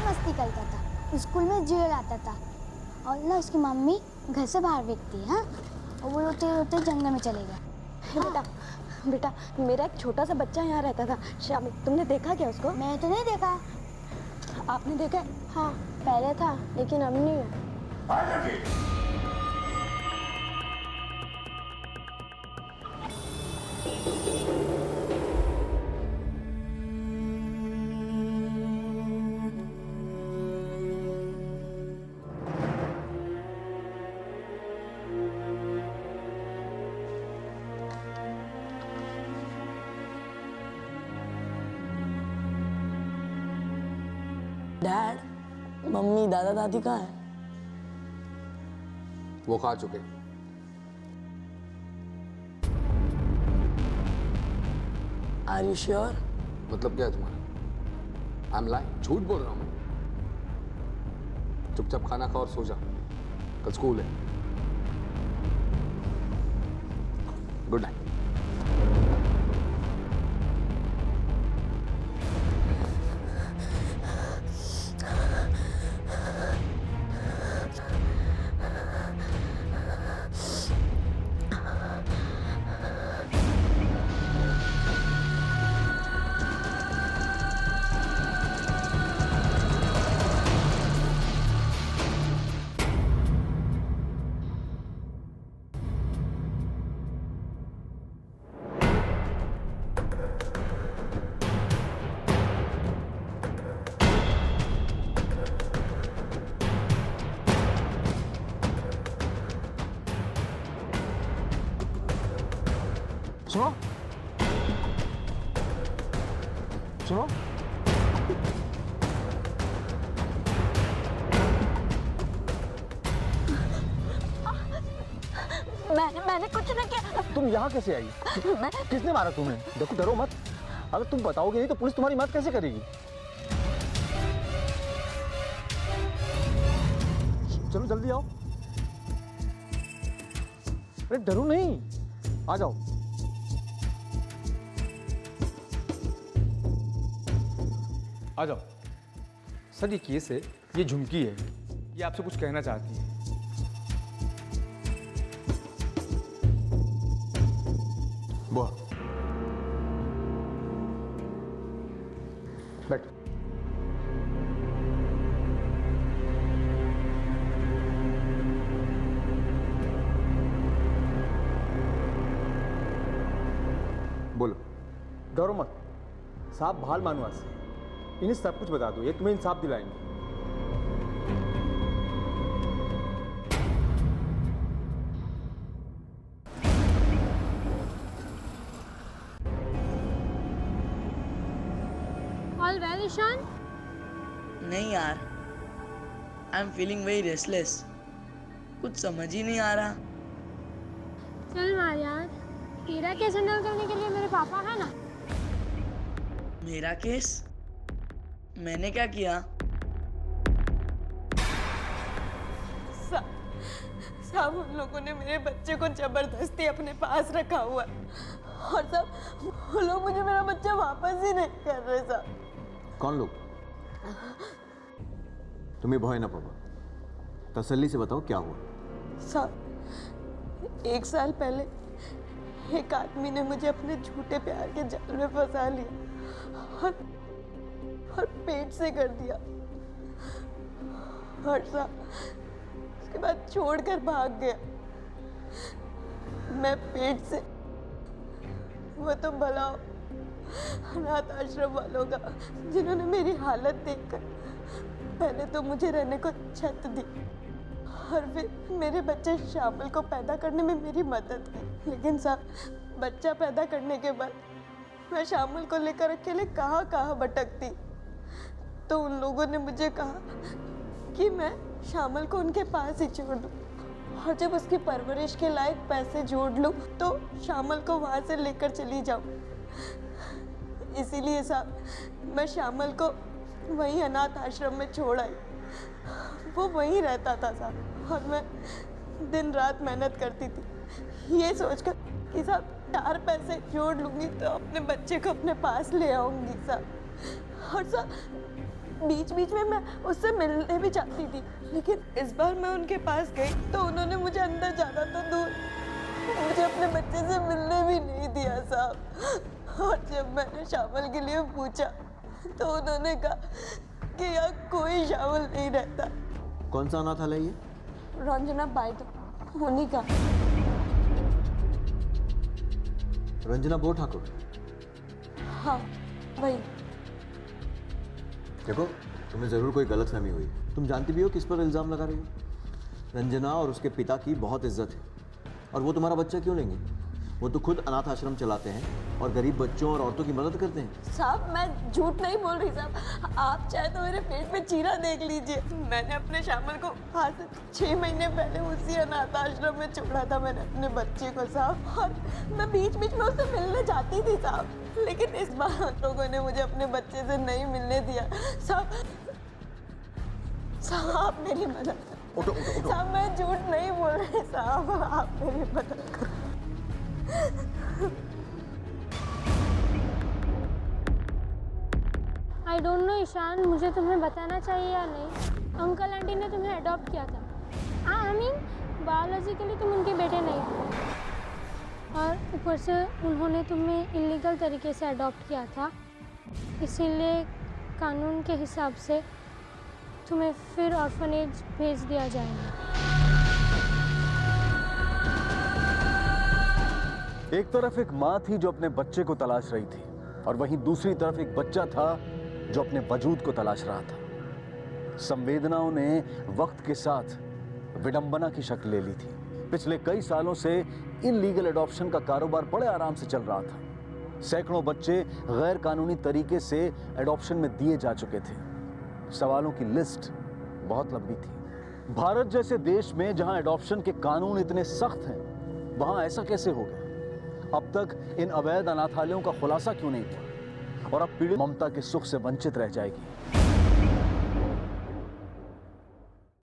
मस्ती करता था, स्कूल में जेल आता था और ना उसकी मम्मी घर से बाहर फेंकती है। हाँ, और वो रोते रोते जंगल में चले गया। बेटा बेटा, मेरा एक छोटा सा बच्चा यहाँ रहता था शामी, तुमने देखा क्या उसको? मैंने तो नहीं देखा। आपने देखा? हाँ, पहले था लेकिन अब नहीं है। डैड, मम्मी दादा दादी कहाँ है? वो खा चुके। Are you sure? मतलब क्या है तुम्हारा? आई एम लाइंग, झूठ बोल रहा हूँ मैं। चुपचाप खाना खा और सो जा, कल स्कूल है। Good night. सुनो सुनो, मैंने कुछ नहीं किया। तुम यहाँ कैसे आई? किसने मारा तुम्हें? देखो डरो मत, अगर तुम बताओगे नहीं तो पुलिस तुम्हारी मदद कैसे करेगी? चलो जल्दी आओ। अरे डरो नहीं, आ जाओ। आ जाओ। सर ये केस है, ये झुमकी है, ये आपसे कुछ कहना चाहती है। बोल। बैठ। बोलो। डरो मत, साहब भाल मानवास से, इन्हें सब कुछ बता दो, ये तुम्हें इंसाफ दिलाएंगे। All well, Ishan? नहीं यार, I am feeling very restless, कुछ समझ ही नहीं आ रहा। चल मार यार, तेरा केस हैंडल करने के लिए मेरे पापा है ना। मेरा केस? मैंने क्या किया? साहब उन लोगों ने मेरे बच्चे को जबरदस्ती अपने पास रखा हुआ है और सब वो लोग मुझे मेरा बच्चा वापस ही नहीं कर रहे साहब। कौन लोग? तुम्हें भय ना पापा, तसल्ली से बताओ क्या हुआ। साहब 1 साल पहले एक आदमी ने मुझे अपने झूठे प्यार के जाल में फंसा लिया और पेट से कर दिया और साहब उसके बाद छोड़कर भाग गया। मैं पेट से, वो तो भला अनाथ आश्रम वालों का, जिन्होंने मेरी हालत देखकर पहले तो मुझे रहने को छत दी और फिर मेरे बच्चे शामिल को पैदा करने में मेरी मदद की। लेकिन साहब बच्चा पैदा करने के बाद मैं शामिल को लेकर अकेले कहाँ कहाँ भटकती, तो उन लोगों ने मुझे कहा कि मैं शामिल को उनके पास ही छोड़ दूँ और जब उसकी परवरिश के लायक पैसे जोड़ लूँ तो शामिल को वहाँ से लेकर चली जाऊँ। इसीलिए साहब मैं शामिल को वहीं अनाथ आश्रम में छोड़ आई। वो वहीं रहता था साहब और मैं दिन रात मेहनत करती थी ये सोचकर कि साहब 4 पैसे जोड़ लूँगी तो अपने बच्चे को अपने पास ले आऊँगी साहब। और साहब बीच बीच में मैं उससे मिलने भी चाहती थी, लेकिन इस बार मैं उनके पास गई तो उन्होंने मुझे अंदर जाना तो दूर, मुझे अपने बच्चे से मिलने भी नहीं दिया साहब। और जब मैंने शामिल के लिए पूछा तो उन्होंने कहा कि यहाँ कोई शामिल नहीं रहता। कौन सा अनाथालय ये? रंजना बाइट उन्हीं का। रंजना बो ठाकुर? हाँ वही। देखो, तुम्हें जरूर कोई गलतफहमी हुई। तुम जानती भी हो किस पर इल्जाम लगा रही हो। रंजना और उसके पिता की बहुत इज्जत है, और वो तुम्हारा बच्चा क्यों लेंगे? वो तो खुद अनाथ आश्रम चलाते हैं और गरीब बच्चों और औरतों की मदद करते हैं। साहब मैं झूठ नहीं बोल रही साहब, आप चाहे तो मेरे पेट में चीरा देख लीजिए। मैंने अपने शामिल को आज से 6 महीने पहले उसी अनाथ आश्रम में छोड़ा था मैंने अपने बच्चे को साहब, और मैं बीच बीच में उससे मिलने जाती थी साहब, लेकिन इस बार उन लोगों ने मुझे अपने बच्चे से नहीं मिलने दिया साहब। साहब आप मेरी मदद करो साहब, मैं झूठ नहीं बोल रही साहब, आप मेरी मदद करो। आई डोंट नो ईशान, मुझे तुम्हें बताना चाहिए या नहीं, अंकल आंटी ने तुम्हें अडॉप्ट किया था। आई मीन बायोलॉजिकली तुम उनके बेटे नहीं थे, और ऊपर से उन्होंने तुम्हें इलीगल तरीके से अडॉप्ट किया था, इसीलिए कानून के हिसाब से तुम्हें फिर ऑर्फनेज भेज दिया जाएगा। एक तरफ एक माँ थी जो अपने बच्चे को तलाश रही थी, और वहीं दूसरी तरफ एक बच्चा था जो अपने वजूद को तलाश रहा था। संवेदनाओं ने वक्त के साथ विडंबना की शक्ल ले ली थी। पिछले कई सालों से इलीगल एडॉप्शन का कारोबार बड़े आराम से चल रहा था। सैकड़ों बच्चे गैर कानूनी तरीके से एडॉप्शन में दिए जा चुके थे। सवालों की लिस्ट बहुत लंबी थी। भारत जैसे देश में जहां एडॉप्शन के कानून इतने सख्त हैं, वहां ऐसा कैसे हो गया? अब तक इन अवैध अनाथालयों का खुलासा क्यों नहीं हुआ? और अब पीड़ित ममता के सुख से वंचित रह जाएगी।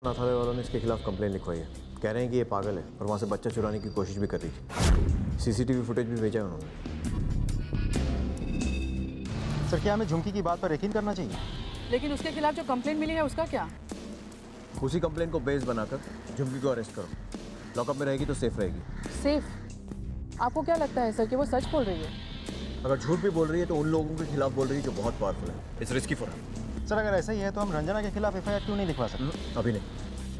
अनाथालय वालों ने इसके खिलाफ कंप्लेन लिखवाई है। कह रहे हैं कि ये पागल है और वहाँ से बच्चा चुराने की कोशिश भी कर रही थी। सीसीटीवी फुटेज भी भेजा है उन्होंने। सर, क्या हमें झुमकी की बात पर यकीन करना चाहिए? लेकिन उसके खिलाफ जो कंप्लेंट मिली है उसका क्या? उसी कंप्लेन को बेस बनाकर झुमकी को अरेस्ट करो। लॉकअप में रहेगी तो सेफ रहेगी। सेफ? आपको क्या लगता है सर कि वो सच बोल रही है? अगर झूठ भी बोल रही है तो उन लोगों के खिलाफ बोल रही है जो बहुत पावरफुल है। It's risky for her. Sir, अगर ऐसा ही है तो हम रंजना के खिलाफ एफआईआर क्यों नहीं लिखवा सकते? अभी नहीं।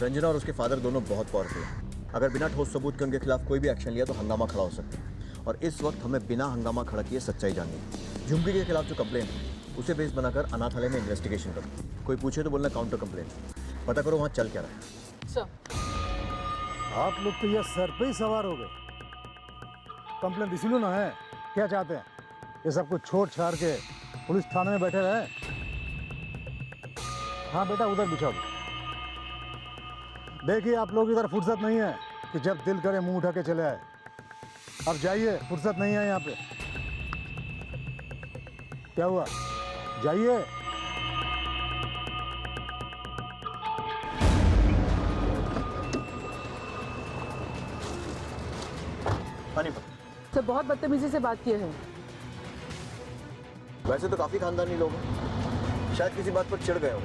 रंजना और उसके फादर दोनों बहुत पावरफुल हैं। अगर बिना ठोस सबूत के उनके खिलाफ कोई भी एक्शन लिया तो हंगामा खड़ा हो सकता है, और इस वक्त हमें बिना हंगामा खड़ा किए सच्चाई जाननी है। झुमकी के खिलाफ जो कंप्लेन है उसे बेस बनाकर अनाथालय में इन्वेस्टिगेशन करो। कोई पूछे तो बोलना काउंटर कंप्लेन। पता करो वहाँ चल क्या रहा है। सर, आप लोग तो यह सर पे ही सवार हो गए। कंप्लेंट इसीलिए ना है, क्या चाहते हैं? ये सब कुछ छोड़ छाड़ के पुलिस थाने में बैठे रहे? हाँ बेटा, उधर बिछा दो। देखिए, आप लोग इधर फुर्सत नहीं है कि जब दिल करे मुंह उठा के चले आए। अब जाइए, फुर्सत नहीं है यहाँ पे। क्या हुआ? जाइए। सर बहुत बदतमीजी से बात किए हैं। वैसे तो काफ़ी खानदानी लोग हैं, शायद किसी बात पर चिढ़ गए हो।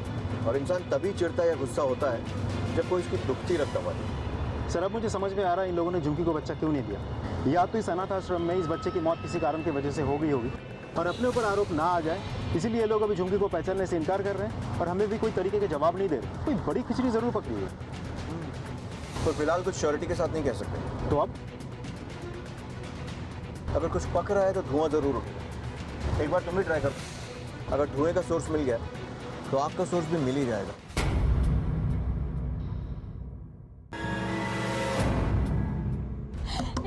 और इंसान तभी चिढ़ता या गुस्सा होता है जब कोई उसकी दुखती रख दबाती। सर, अब मुझे समझ में आ रहा है इन लोगों ने झुमकी को बच्चा क्यों नहीं दिया। या तो इस अनाथ आश्रम में इस बच्चे की मौत किसी कारण की वजह से हो गई होगी, और अपने ऊपर आरोप ना आ जाए इसीलिए लोग अभी झुमकी को पहचानने से इनकार कर रहे हैं, और हमें भी कोई तरीके के जवाब नहीं दे रहे। कोई बड़ी खिचड़ी जरूर पकड़ी है। तो फिलहाल कुछ श्योरिटी के साथ नहीं कह सकते। तो अब अगर कुछ पक रहा है तो धुआं जरूर उठेगा। एक बार तुम भी ट्राई करो। अगर धुएं का सोर्स मिल गया तो आग का सोर्स भी मिल ही जाएगा।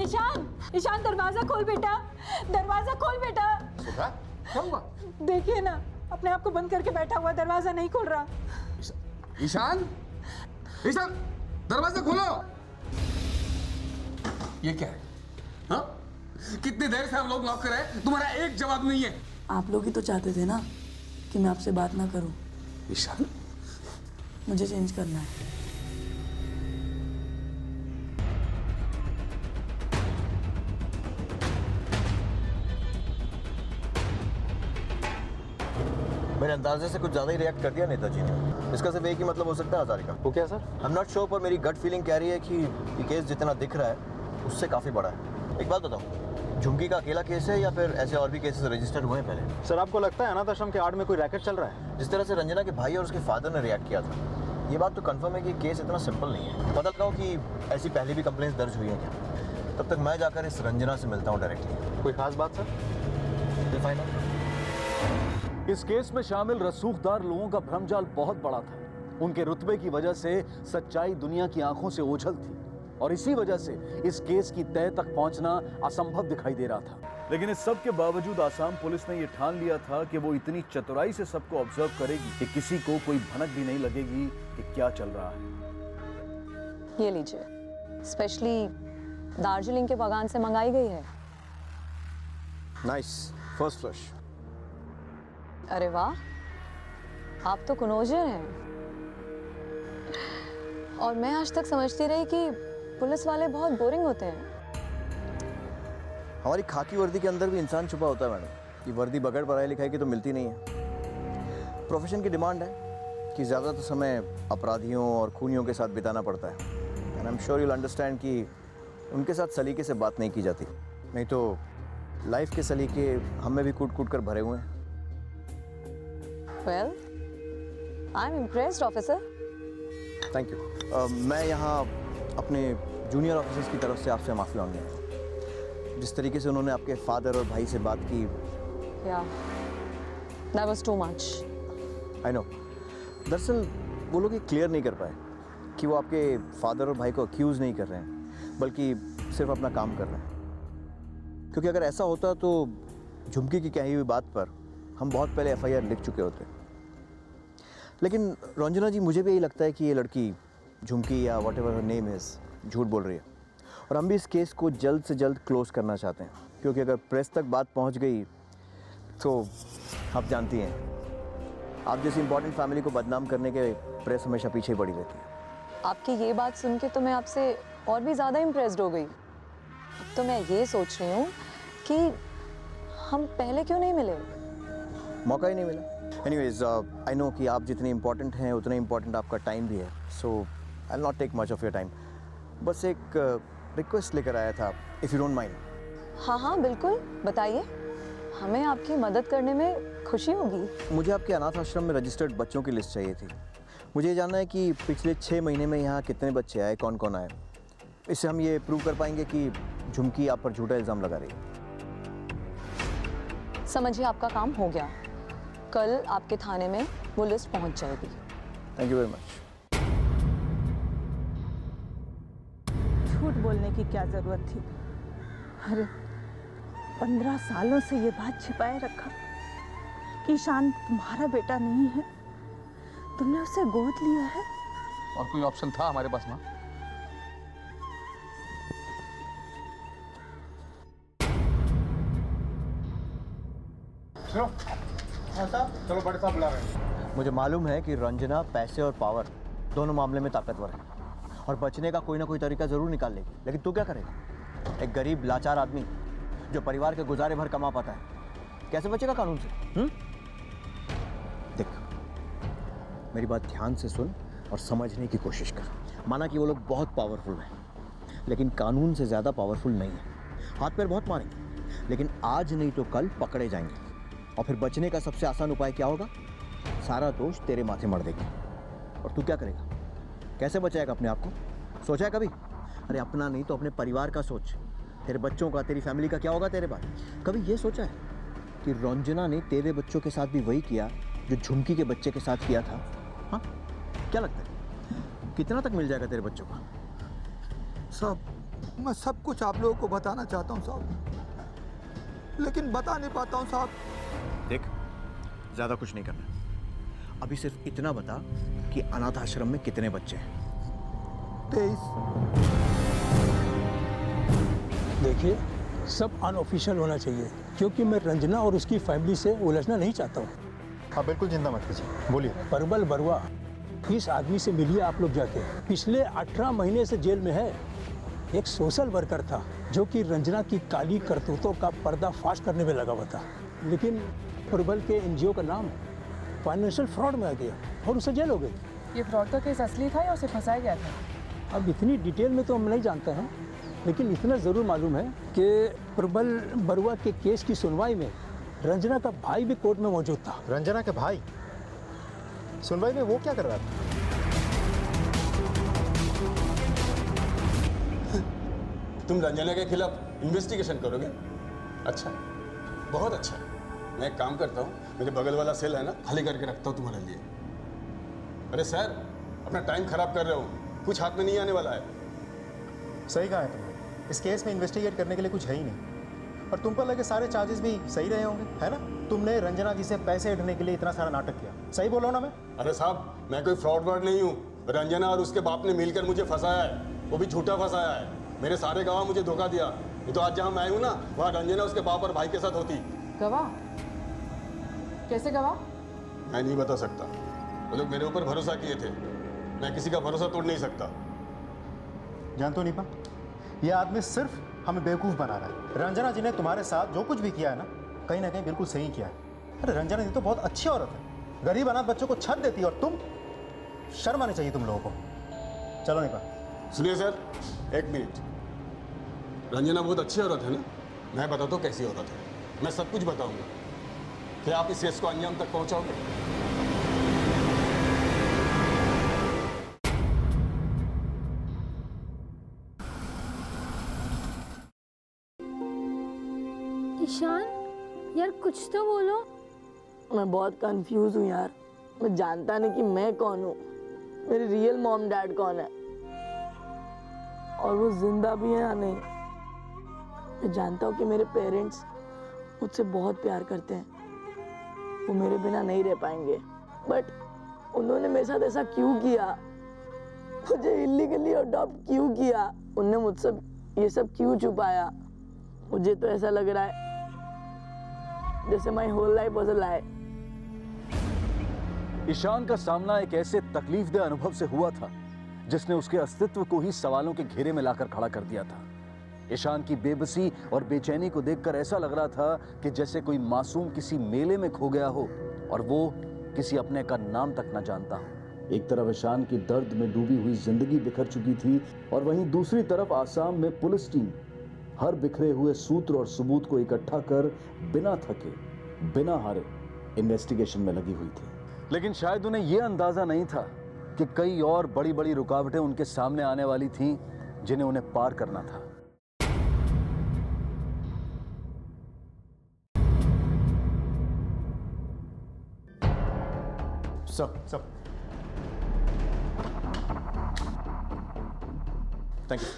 ईशान, ईशान दरवाजा खोल बेटा, दरवाजा खोल बेटा। सुधा, क्या हुआ? देखिए ना, अपने आप को बंद करके बैठा हुआ, दरवाजा नहीं खोल रहा। ईशान, ईशान, दरवाजा खोलो। ये क्या है? हाँ? कितनी देर से हम लोग नॉक कर रहे हैं, तुम्हारा एक जवाब नहीं है। आप लोग ही तो चाहते थे ना कि मैं आपसे बात ना करूं। ईशान, मुझे चेंज करना है। मेरे अंदाजे से कुछ ज़्यादा ही रिएक्ट कर दिया नेताजी ने। इसका सिर्फ एक ही मतलब हो सकता है हजारिका। वो क्या sir? I am not sure, पर मेरी गट फीलिंग कह रही है कि ये केस जितना दिख रहा है उससे काफ़ी बड़ा है। एक बात बताओ, झुमकी का अकेला केस है या फिर ऐसे और भी केसेस रजिस्टर्ड हुए हैं पहले? सर आपको लगता है अनाथ आश्रम के आड़ में कोई रैकेट चल रहा है? जिस तरह से रंजना के भाई और उसके फादर ने रिएक्ट किया था, ये बात तो कंफर्म है कि केस इतना सिंपल नहीं है। पता लगाओ कि ऐसी पहले भी कंप्लेंट्स दर्ज हुई हैं क्या। तब तक मैं जाकर इस रंजना से मिलता हूँ डायरेक्टली। कोई खास बात सर? फाइनल। इस केस में शामिल रसूखदार लोगों का भ्रमजाल बहुत बड़ा था। उनके रुतबे की वजह से सच्चाई दुनिया की आंखों से ओझल थी और इसी वजह से इस केस की तह तक पहुंचना असंभव दिखाई दे रहा था। लेकिन इस सब के बावजूद आसाम पुलिस ने यह ठान लिया था कि वो इतनी चतुराई से सबको ऑब्जर्व करेगी कि किसी को कोई भनक भी नहीं लगेगी कि क्या चल रहा है। ये लीजिए, स्पेशली दार्जिलिंग के बागान से मंगाई गई है। Nice, first flush. अरे वाह, आप तो कुनोजर हैं। और मैं आज तक समझती रही कि पुलिस वाले बहुत बोरिंग होते हैं। हमारी खाकी वर्दी के अंदर भी इंसान छुपा होता है मैडम। ये वर्दी बगैर पढ़ाई लिखाई की तो मिलती नहीं है। प्रोफेशन की डिमांड है कि ज़्यादातर समय अपराधियों और खूनियों के साथ बिताना पड़ता है। And I am sure you'll understand कि उनके साथ सलीके से बात नहीं की जाती, नहीं तो लाइफ के सलीके हमें भी कूट कूट कर भरे हुए हैं। Well, I'm impressed, officer. Thank you. मैं यहाँ अपने जूनियर ऑफिसर्स की तरफ से आपसे माफ़ी मांगनी है। जिस तरीके से उन्होंने आपके फादर और भाई से बात की। Yeah, that was too much. I know. दरअसल वो लोग ये क्लियर नहीं कर पाए कि वो आपके फादर और भाई को अक्यूज़ नहीं कर रहे हैं, बल्कि सिर्फ अपना काम कर रहे हैं। क्योंकि अगर ऐसा होता तो झुमकी की कही हुई बात पर हम बहुत पहले FIR लिख चुके होते। लेकिन रंजना जी, मुझे भी यही लगता है कि ये लड़की झुमकी या what ever her name is झूठ बोल रही है। और हम भी इस केस को जल्द से जल्द क्लोज़ करना चाहते हैं, क्योंकि अगर प्रेस तक बात पहुंच गई तो आप जानती हैं, आप जैसी इंपॉर्टेंट फैमिली को बदनाम करने के प्रेस हमेशा पीछे ही पड़ी रहती है। आपकी ये बात सुन के तो मैं आपसे और भी ज़्यादा इम्प्रेस्ड हो गई। अब तो मैं ये सोच रही हूँ कि हम पहले क्यों नहीं मिले। मौका ही नहीं मिला। एनीवेज, आई नो कि आप जितने इंपॉर्टेंट हैं उतना इंपॉर्टेंट आपका टाइम भी है, so I will not take much of your time. बस एक रिक्वेस्ट लेकर आया था, इफ़ यू डोंट माइंड। हाँ हाँ बिल्कुल, बताइए, हमें आपकी मदद करने में खुशी होगी। मुझे आपके अनाथ आश्रम में रजिस्टर्ड बच्चों की लिस्ट चाहिए थी। मुझे ये जानना है कि पिछले 6 महीने में यहाँ कितने बच्चे आए, कौन कौन आए। इससे हम ये प्रूव कर पाएंगे कि झुमकी आप पर झूठा इल्ज़ाम लगा रही है। समझिए, आपका काम हो गया। कल आपके थाने में वो लिस्ट पहुंच जाएगी। Thank you very much. झूठ बोलने की क्या जरूरत थी? अरे 15 सालों से ये बात छिपाए रखा कि ईशान तुम्हारा बेटा नहीं है, तुमने उसे गोद लिया है। और कोई ऑप्शन था हमारे पास ना? चलो चलो, बड़े साहब बुला रहे हैं। मुझे मालूम है कि रंजना पैसे और पावर दोनों मामले में ताकतवर है और बचने का कोई ना कोई तरीका ज़रूर निकाल लेगी। लेकिन तू क्या करेगा? एक गरीब लाचार आदमी जो परिवार के गुजारे भर कमा पाता है, कैसे बचेगा कानून से? देख, मेरी बात ध्यान से सुन और समझने की कोशिश कर। माना कि वो लोग बहुत पावरफुल हैं, लेकिन कानून से ज़्यादा पावरफुल नहीं है। हाथ पैर बहुत मारेंगे, लेकिन आज नहीं तो कल पकड़े जाएंगे। और फिर बचने का सबसे आसान उपाय क्या होगा? सारा दोष तेरे माथे मर देगी। और तू क्या करेगा? कैसे बचाएगा अपने आप को? सोचा है कभी? अरे अपना नहीं तो अपने परिवार का सोच। तेरे बच्चों का, तेरी फैमिली का क्या होगा तेरे बाद? कभी ये सोचा है कि रंजना ने तेरे बच्चों के साथ भी वही किया जो झुमकी के बच्चे के साथ किया था? हाँ, क्या लगता है कितना तक मिल जाएगा तेरे बच्चों का? साहब, मैं सब कुछ आप लोगों को बताना चाहता हूँ साहब, लेकिन बता नहीं पाता हूँ साहब। देख, ज़्यादा कुछ नहीं करना। अभी सिर्फ इतना बता कि अनाथ आश्रम में कितने बच्चे हैं? 23। देखिए, सब अनऑफिशियल होना चाहिए, क्योंकि मैं रंजना और उसकी फैमिली से उलझना नहीं चाहता हूँ। हाँ बिल्कुल, चिंता मत कीजिए, बोलिए। परबल बरुआ, इस आदमी से मिलिए आप लोग जाके। पिछले 18 महीने से जेल में है। एक सोशल वर्कर था जो कि रंजना की काली करतूतों का पर्दाफाश करने में लगा हुआ था। लेकिन प्रबल के NGO का नाम फाइनेंशियल फ्रॉड में आ गया और उसे जेल हो गई। ये फ्रॉड का केस असली था या उसे फंसाया गया था? अब इतनी डिटेल में तो हम नहीं जानते हैं, लेकिन इतना ज़रूर मालूम है कि प्रबल बरुआ के केस की सुनवाई में रंजना का भाई भी कोर्ट में मौजूद था। रंजना के भाई सुनवाई में वो क्या कर रहा था? तुम रंजना के खिलाफ इन्वेस्टिगेशन करोगे? अच्छा, बहुत अच्छा। मैं एक काम करता हूँ, मेरे बगल वाला सेल है ना, खाली करके रखता हूँ तुम्हारे लिए। अरे सर, अपना टाइम खराब कर रहे हो, कुछ हाथ में नहीं आने वाला है। सही कहा है तुमने, इस केस में इन्वेस्टिगेट करने के लिए कुछ है ही नहीं। और तुम पर लगे सारे चार्जेस भी सही रहे होंगे, है ना? तुमने रंजना जी से पैसे हटने के लिए इतना सारा नाटक किया, सही बोल रहा हूं ना मैं? अरे साहब, मैं कोई फ्रॉड वर्ड नहीं हूँ। रंजना और उसके बाप ने मिलकर मुझे फंसाया है, वो भी झूठा फंसाया है। मेरे सारे गवाह मुझे धोखा दिया। ये तो आज जहाँ मैं हूँ ना, वहाँ रंजना उसके बाप और भाई के साथ होती। गवाह? कैसे गवाह? मैं नहीं बता सकता, वो लोग मेरे ऊपर भरोसा किए थे, मैं किसी का भरोसा तोड़ नहीं सकता। जानते हो नीपा, ये आदमी सिर्फ हमें बेवकूफ़ बना रहा है। रंजना जी ने तुम्हारे साथ जो कुछ भी किया है ना कहीं बिल्कुल सही किया है। अरे रंजना जी तो बहुत अच्छी औरत है, गरीब अनाथ बच्चों को छत देती है, और तुम, शर्म आनी चाहिए तुम लोगों को। चलो नीपा। सुनिए सर, एक मिनट। रंजना बहुत अच्छी औरत है ना? मैं बताता हूँ कैसी औरत है, मैं सब कुछ बताऊंगा। क्या आप इस केस को अंजाम तक पहुंचाओगे? ईशान, यार कुछ तो बोलो। मैं बहुत कंफ्यूज हूँ यार, मैं जानता नहीं कि मैं कौन हूँ, मेरे रियल मॉम डैड कौन है, और वो जिंदा भी है या नहीं। मैं जानता हूँ कि मेरे पेरेंट्स मुझसे बहुत प्यार करते हैं, वो मेरे बिना नहीं रह पाएंगे, बट उन्होंने मेरे साथ ऐसा क्यों किया? मुझे इलीगली अडॉप्ट क्यों किया? उनने मुझसे ये सब क्यों छुपाया? मुझे तो ऐसा लग रहा है जैसे my whole life was a lie. Ishaan का सामना एक ऐसे तकलीफदेह अनुभव से हुआ था जिसने उसके अस्तित्व को ही सवालों के घेरे में लाकर खड़ा कर दिया था। ईशान की बेबसी और बेचैनी को देखकर ऐसा लग रहा था कि जैसे कोई मासूम किसी मेले में खो गया हो और वो किसी अपने का नाम तक न जानता हो। एक तरफ ईशान की दर्द में डूबी हुई जिंदगी बिखर चुकी थी, और वहीं दूसरी तरफ आसाम में पुलिस टीम हर बिखरे हुए सूत्र और सबूत को इकट्ठा कर बिना थके, बिना हारे इन्वेस्टिगेशन में लगी हुई थी। लेकिन शायद उन्हें यह अंदाजा नहीं था कि कई और बड़ी बड़ी रुकावटें उनके सामने आने वाली थीं जिन्हें उन्हें पार करना था। सब थैंक यू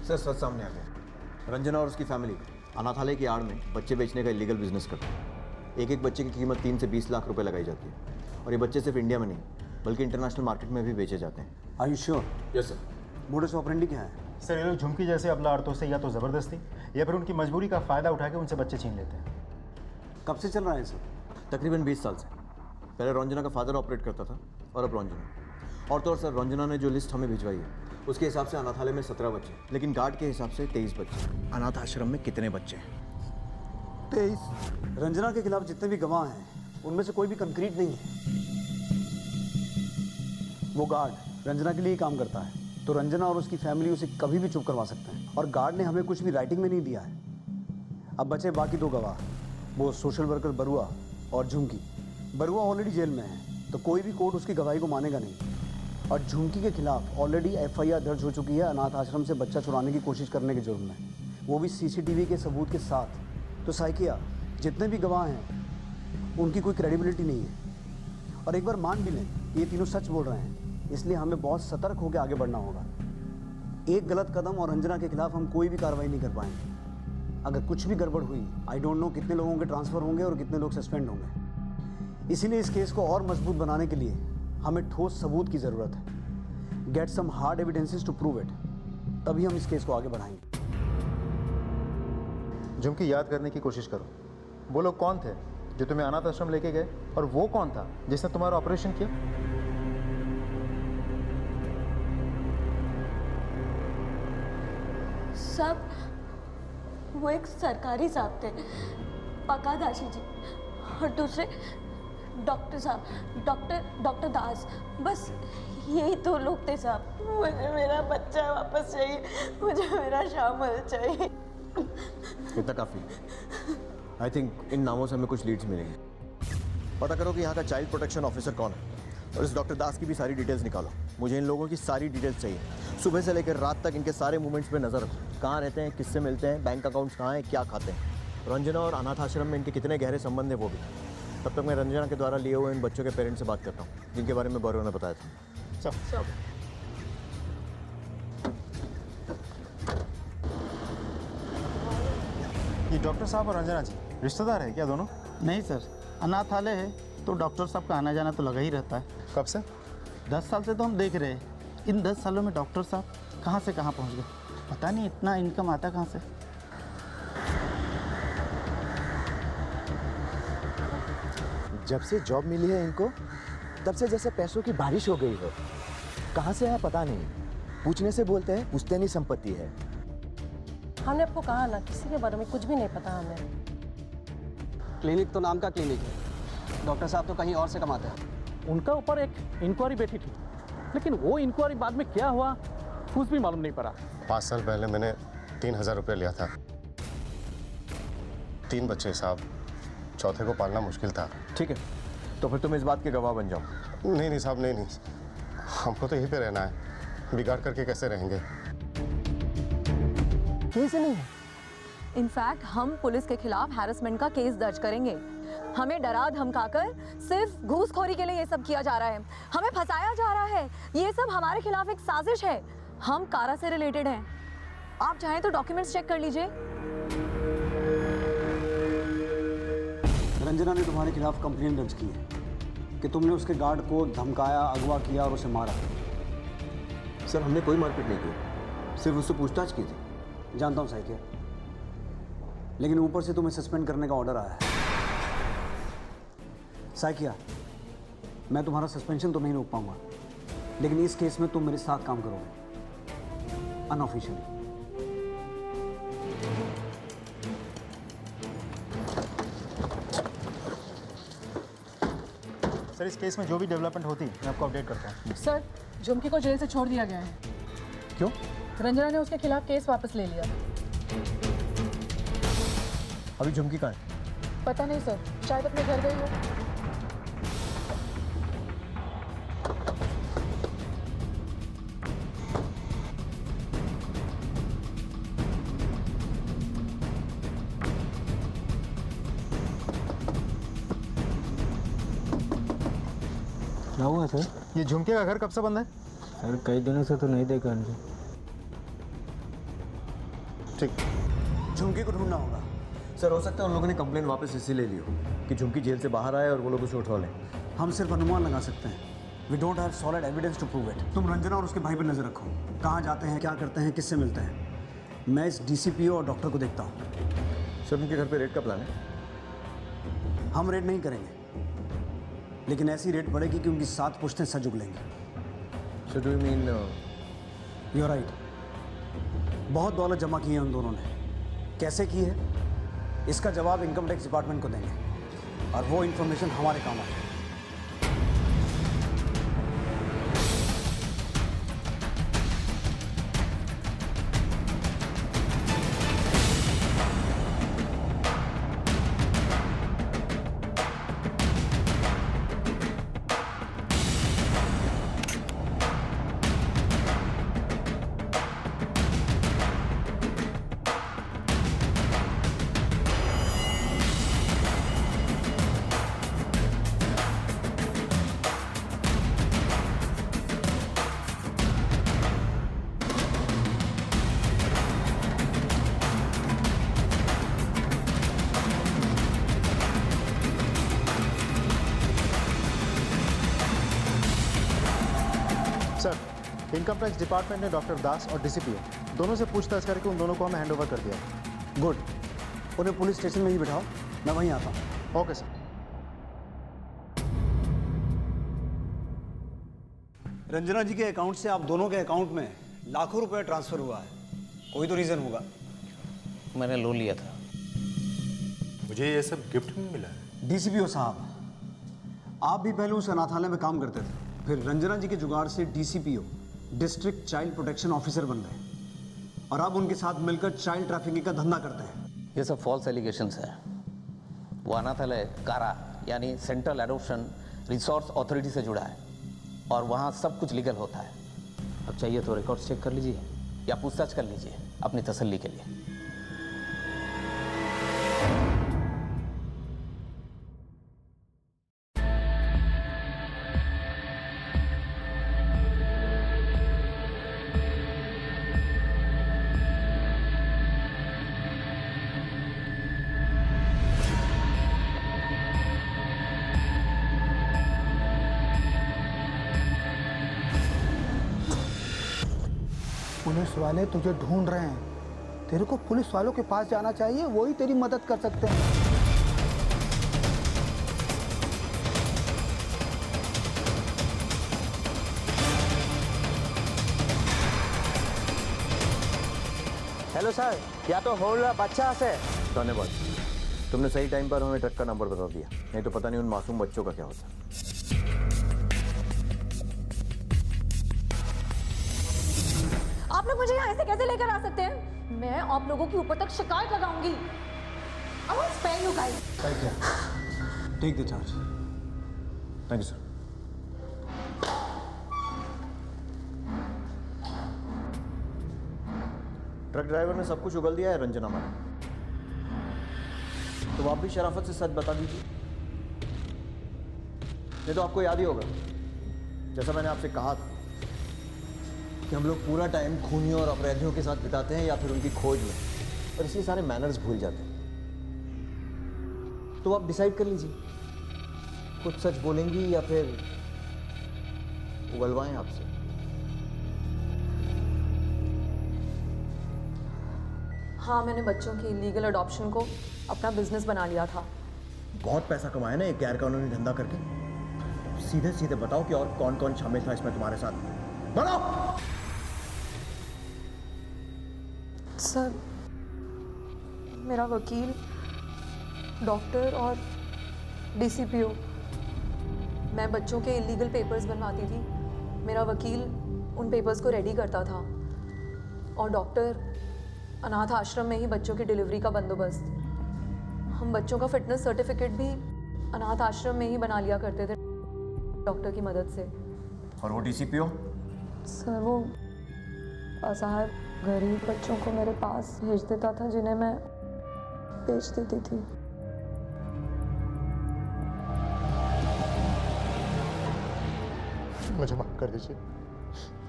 सर। सच सामने आ गया। रंजना और उसकी फैमिली अनाथालय की आड़ में बच्चे बेचने का इलीगल बिजनेस करते हैं। एक एक बच्चे की कीमत 3 से 20 लाख रुपए लगाई जाती है, और ये बच्चे सिर्फ इंडिया में नहीं बल्कि इंटरनेशनल मार्केट में भी बेचे जाते हैं। Are you sure? Yes sir. Modus operandi क्या है? सर, ये लोग झुमकी जैसे अबला औरतों से या तो ज़बरदस्ती या फिर उनकी मजबूरी का फ़ायदा उठा के उनसे बच्चे छीन लेते हैं। कब से चल रहा है सर? तकरीबन 20 साल से। पहले रंजना का फादर ऑपरेट करता था, और अब रंजना। और तो और सर, रंजना ने जो लिस्ट हमें भिजवाई है उसके हिसाब से अनाथालय में 17 बच्चे, लेकिन गार्ड के हिसाब से 23 बच्चे। अनाथ आश्रम में कितने बच्चे हैं? 23। रंजना के खिलाफ जितने भी गवाह हैं उनमें से कोई भी कंक्रीट नहीं है। वो गार्ड रंजना के लिए ही काम करता है, तो रंजना और उसकी फैमिली उसे कभी भी चुप करवा सकते हैं, और गार्ड ने हमें कुछ भी राइटिंग में नहीं दिया है। अब बचे बाकी 2 गवाह, वो सोशल वर्कर बरुआ और झुमकी। बरुआ ऑलरेडी जेल में है, तो कोई भी कोर्ट उसकी गवाही को मानेगा नहीं। और झुमकी के खिलाफ ऑलरेडी FIR दर्ज हो चुकी है अनाथ आश्रम से बच्चा चुराने की कोशिश करने के जुर्म में, वो भी CCTV के सबूत के साथ। तो साइकिया, जितने भी गवाह हैं उनकी कोई क्रेडिबिलिटी नहीं है। और एक बार मान भी लें ये तीनों सच बोल रहे हैं, इसलिए हमें बहुत सतर्क होकर आगे बढ़ना होगा। एक गलत कदम और रंजना के खिलाफ हम कोई भी कार्रवाई नहीं कर पाएंगे। अगर कुछ भी गड़बड़ हुई, आई डोंट नो कितने लोगों के ट्रांसफ़र होंगे और कितने लोग सस्पेंड होंगे। इसीलिए इस केस को और मजबूत बनाने के लिए हमें ठोस सबूत की ज़रूरत है। Get some hard evidences to prove it, तभी हम इस केस को आगे बढ़ाएंगे। झुमकी, याद करने की कोशिश करो, वो लोग कौन थे जो तुम्हें अनाथ आश्रम लेके गए, और वो कौन था जिसने तुम्हारा ऑपरेशन किया? सब वो एक सरकारी साहब थे, पकादाशी जी। और दूसरे डॉक्टर साहब, डॉक्टर दास, बस यही 2 लोग थे साहब। मुझे मेरा बच्चा वापस चाहिए, मुझे मेरा शामिल चाहिए। इतना काफ़ी। आई थिंक इन नामों से हमें कुछ लीड्स मिलेंगे। पता करो कि यहाँ का चाइल्ड प्रोटेक्शन ऑफिसर कौन है और इस डॉक्टर दास की भी सारी डिटेल्स निकालो। मुझे इन लोगों की सारी डिटेल्स चाहिए। सुबह से लेकर रात तक इनके सारे मूवमेंट्स पे नज़र रखो। कहाँ रहते हैं, किससे मिलते हैं, बैंक अकाउंट्स कहाँ हैं, क्या खाते हैं। रंजना और अनाथ आश्रम में इनके कितने गहरे संबंध है वो भी। तब तक मैं रंजना के द्वारा लिए हुए इन बच्चों के पेरेंट्स से बात करता हूँ जिनके बारे में बरुआ ने बताया था। सब ये डॉक्टर साहब और रंजना जी रिश्तेदार है क्या दोनों? नहीं सर, अनाथालय है तो डॉक्टर साहब का आना जाना तो लगा ही रहता है। कब से? 10 साल से तो हम देख रहे हैं। इन 10 सालों में डॉक्टर साहब कहाँ से कहाँ पहुँच गए, पता नहीं इतना इनकम आता कहाँ से। जब से जॉब मिली है इनको तब से जैसे पैसों की बारिश हो गई हो। कहाँ से है पता नहीं, पूछने से बोलते हैं पुश्तैनी संपत्ति है। हमने आपको कहा ना, किसी के बारे में कुछ भी नहीं पता हमें। क्लिनिक तो नाम का क्लिनिक है, डॉक्टर साहब तो कहीं और से कमाते हैं। उनका ऊपर एक इंक्वायरी बैठी थी, लेकिन वो इंक्वायरी बाद में क्या हुआ कुछ भी मालूम नहीं पड़ा। 5 साल पहले मैंने 3000 रुपये लिया था। 3 बच्चे साहब, चौथे को पालना मुश्किल था। ठीक है, तो फिर तुम इस बात के गवाह बन जाओ। नहीं साहब, नहीं, हमको तो यहीं पे रहना है। बिगाड़ करके कैसे रहेंगे? कैसे नहीं? इनफैक्ट हम पुलिस के खिलाफ हैरेसमेंट का केस दर्ज करेंगे। हमें डरा धमकाकर सिर्फ घूसखोरी के लिए ये सब किया जा रहा है, हमें फंसाया जा रहा है। ये सब हमारे खिलाफ एक साजिश है। हम कारा से रिलेटेड हैं। आप चाहें तो डॉक्यूमेंट्स चेक कर लीजिए। रंजना ने तुम्हारे खिलाफ कंप्लेन दर्ज की है कि तुमने उसके गार्ड को धमकाया, अगवा किया और उसे मारा। सर, हमने कोई मारपीट नहीं की, सिर्फ उससे पूछताछ की थी। जानता हूँ साइकिया, लेकिन ऊपर से तुम्हें सस्पेंड करने का ऑर्डर आया है। साइकिया, मैं तुम्हारा सस्पेंशन तो नहीं रोक पाऊंगा, लेकिन इस केस में तुम मेरे साथ काम करोगे अनऑफिशियली। सर, इस केस में जो भी डेवलपमेंट होती मैं आपको अपडेट करता हूँ। सर, झुमकी को जेल से छोड़ दिया गया है। क्यों? रंजना ने उसके खिलाफ केस वापस ले लिया। अभी झुमकी कहाँ है? पता नहीं सर, शायद अपने घर गई हो। क्या हुआ सर? ये झुमके का घर कब से बंद है? सर, कई दिनों से तो नहीं देखा उनको। ठीक, झुमकी को ढूंढना होगा। सर, हो सकता है उन लोगों ने कंप्लेन वापस इसीलिए ली हो कि झुमकी जेल से बाहर आए और वो लोग उसे उठा लें। हम सिर्फ अनुमान लगा सकते हैं। We don't have solid evidence to prove it. तुम रंजना और उसके भाई पर नजर रखो, कहाँ जाते हैं, क्या करते हैं, किससे मिलते हैं। मैं इस डीसीपीओ और डॉक्टर को देखता हूँ। सर, उनके घर पे रेड का प्लान है? हम रेड नहीं करेंगे, लेकिन ऐसी रेड पड़ेगी कि उनकी 7 पुश्तें सज उगलेंगी। So do you mean? You are right. बहुत दौलत जमा की है उन दोनों ने। कैसे की है इसका जवाब इनकम टैक्स डिपार्टमेंट को देंगे और वो इन्फॉर्मेशन हमारे काम आएगी। सर, इनकम टैक्स डिपार्टमेंट ने डॉक्टर दास और डीसीपीओ दोनों से पूछताछ करके उन दोनों को हमें हैंडओवर कर दिया। गुड, उन्हें पुलिस स्टेशन में ही बिठाओ, मैं वहीं आता हूँ। Okay sir. रंजना जी के अकाउंट से आप दोनों के अकाउंट में लाखों रुपए ट्रांसफर हुआ है। कोई तो रीजन होगा। मैंने लोन लिया था। मुझे ये सब गिफ्ट में मिला है। डीसीपीओ साहब, आप भी पहले उस अनाथालय में काम करते थे, फिर रंजना जी के जुगाड़ से DCPO, district child protection officer बन गए, और अब उनके साथ मिलकर चाइल्ड ट्रैफिकिंग का धंधा करते हैं। ये सब फॉल्स एलिगेशंस है। वो अनाथालय कारा यानी सेंट्रल एडॉप्शन रिसोर्स अथॉरिटी से जुड़ा है और वहाँ सब कुछ लीगल होता है। अब चाहिए तो रिकॉर्ड्स चेक कर लीजिए या पूछताछ कर लीजिए अपनी तसल्ली के लिए। पुलिस वाले तुझे ढूंढ रहे हैं, तेरे को पुलिस वालों के पास जाना चाहिए, वही तेरी मदद कर सकते हैं। हेलो सर, या तो हो रहा बच्चा से। धन्यवाद, तुमने सही टाइम पर हमें ट्रक का नंबर बता दिया, नहीं तो पता नहीं उन मासूम बच्चों का क्या होता। आप लोग मुझे यहाँ ऐसे कैसे लेकर आ सकते हैं? मैं आप लोगों के ऊपर तक शिकायत लगाऊंगी। I won't spare you guys. Take the charge. Thank you sir. Truck driver ने सब कुछ उगल दिया है रंजना मैडम, तो आप भी शराफत से सच बता दीजिए, नहीं तो आपको याद ही होगा जैसा मैंने आपसे कहा था कि हम लोग पूरा टाइम खूनियों और अपराधियों के साथ बिताते हैं या फिर उनकी खोज में, और इसलिए सारे मैनर्स भूल जाते हैं। तो आप डिसाइड कर लीजिए, खुद सच बोलेंगी या फिर उगलवाएं आपसे। हाँ, मैंने बच्चों की इलीगल अडॉप्शन को अपना बिजनेस बना लिया था। बहुत पैसा कमाया ना एक गैर कानूनी धंधा करके। सीधे सीधे बताओ कि और कौन कौन शामिल था इसमें तुम्हारे साथ, बताओ। सर, मेरा वकील, डॉक्टर और डीसीपीओ, मैं बच्चों के इलीगल पेपर्स बनवाती थी। मेरा वकील उन पेपर्स को रेडी करता था और डॉक्टर अनाथ आश्रम में ही बच्चों की डिलीवरी का बंदोबस्त। हम बच्चों का फिटनेस सर्टिफिकेट भी अनाथ आश्रम में ही बना लिया करते थे डॉक्टर की मदद से। और वो डीसीपीओ? सर, वो असहाय गरीब बच्चों को मेरे पास भेज देता था जिन्हें मैं बेच देती थी। मुझे माफ कर दीजिए,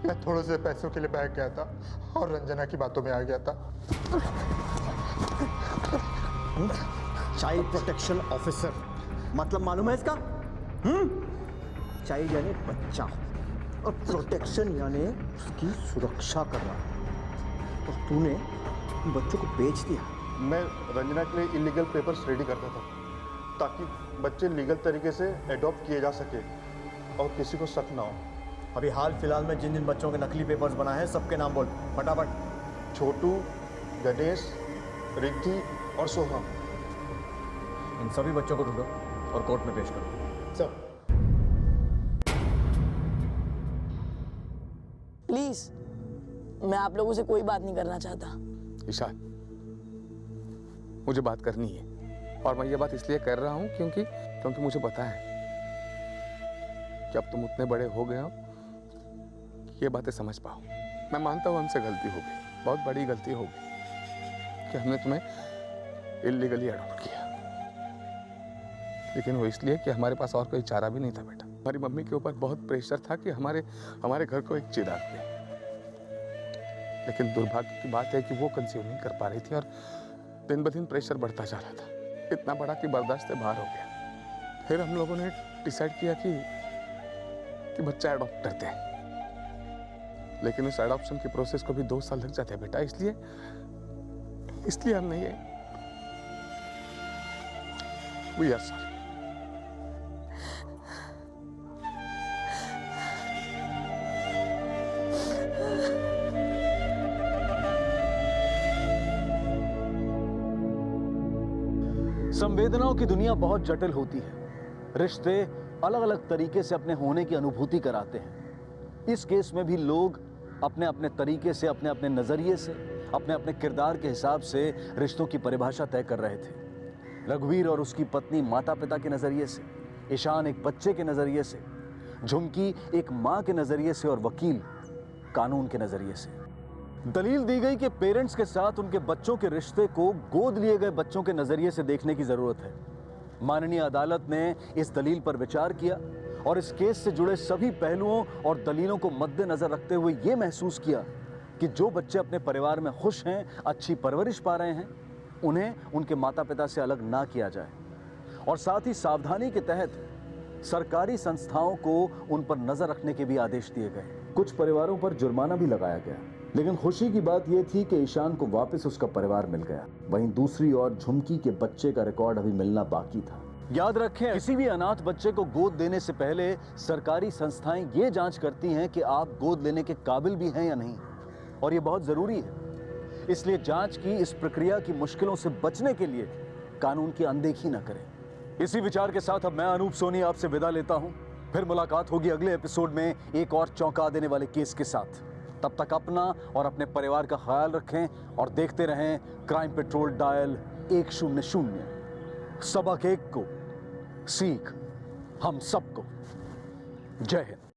मैं थोड़े से पैसों के लिए बहक गया था और रंजना की बातों में आ गया था। चाइल्ड प्रोटेक्शन ऑफिसर मतलब मालूम है इसका? चाइल्ड यानी बच्चा और प्रोटेक्शन यानी उसकी सुरक्षा करना, और तूने बच्चों को बेच दिया। मैं रंजना के लिए इलीगल पेपर्स रेडी करता था ताकि बच्चे लीगल तरीके से एडॉप्ट किए जा सके और किसी को शक ना हो। अभी हाल फिलहाल में जिन जिन बच्चों के नकली पेपर्स बनाए हैं सबके नाम बोल फटाफट। छोटू, गणेश, रिद्धि और सोहा। इन सभी बच्चों को ढूंढो और कोर्ट में पेश करो। सर, प्लीज, मैं आप लोगों से कोई बात नहीं करना चाहता। ईशा, मुझे बात करनी है और मैं ये बात इसलिए कर रहा हूँ क्योंकि मुझे पता है कि अब तुम उतने बड़े हो गए हो ये बातें समझ पाओ। मैं मानता हूँ हमसे गलती हो गई, बहुत बड़ी गलती हो गई कि हमने तुम्हें इल्लीगली अडॉप्ट किया, लेकिन वो इसलिए कि हमारे पास और कोई चारा भी नहीं था बेटा। हमारी मम्मी के ऊपर बहुत प्रेशर था कि हमारे घर को एक चिराग दे, लेकिन दुर्भाग्य की बात है कि वो कंसीव नहीं कर पा रही थी और दिन ब दिन प्रेशर बढ़ता जा रहा था, इतना बड़ा कि बर्दाश्त से बाहर हो गया। फिर हम लोगों ने डिसाइड किया कि बच्चा अडॉप्ट करते हैं, लेकिन उस अडॉप्शन की प्रोसेस को भी 2 साल लग जाते हैं बेटा। इसलिए हमने ये वी आर सॉरी। संवेदनाओं की दुनिया बहुत जटिल होती है। रिश्ते अलग अलग तरीके से अपने होने की अनुभूति कराते हैं। इस केस में भी लोग अपने अपने तरीके से, अपने अपने नजरिए से, अपने अपने किरदार के हिसाब से रिश्तों की परिभाषा तय कर रहे थे। रघुवीर और उसकी पत्नी माता पिता के नजरिए से, ईशान एक बच्चे के नजरिए से, झुमकी एक मां के नजरिए से और वकील कानून के नजरिए से। दलील दी गई कि पेरेंट्स के साथ उनके बच्चों के रिश्ते को गोद लिए गए बच्चों के नजरिए से देखने की जरूरत है। माननीय अदालत ने इस दलील पर विचार किया और इस केस से जुड़े सभी पहलुओं और दलीलों को मद्देनजर रखते हुए यह महसूस किया कि जो बच्चे अपने परिवार में खुश हैं, अच्छी परवरिश पा रहे हैं, उन्हें उनके माता पिता से अलग ना किया जाए। और साथ ही सावधानी के तहत सरकारी संस्थाओं को उन पर नजर रखने के भी आदेश दिए गए। कुछ परिवारों पर जुर्माना भी लगाया गया, लेकिन खुशी की बात यह थी कि ईशान को वापस उसका परिवार मिल गया। वहीं दूसरी ओर झुमकी के बच्चे का रिकॉर्ड अभी मिलना बाकी था। याद रखें, किसी भी अनाथ बच्चे को गोद देने से पहले सरकारी संस्थाएं ये जांच करती हैं कि आप गोद लेने के काबिल भी हैं या नहीं, और ये बहुत जरूरी है। इसलिए जांच की इस प्रक्रिया की मुश्किलों से बचने के लिए कानून की अनदेखी न करें। इसी विचार के साथ अब मैं अनूप सोनी आपसे विदा लेता हूं। फिर मुलाकात होगी अगले एपिसोड में एक और चौंका देने वाले केस के साथ। तब तक अपना और अपने परिवार का ख्याल रखें और देखते रहें क्राइम पेट्रोल डायल 100। सबक एक को, सीख हम सबको। जय हिंद।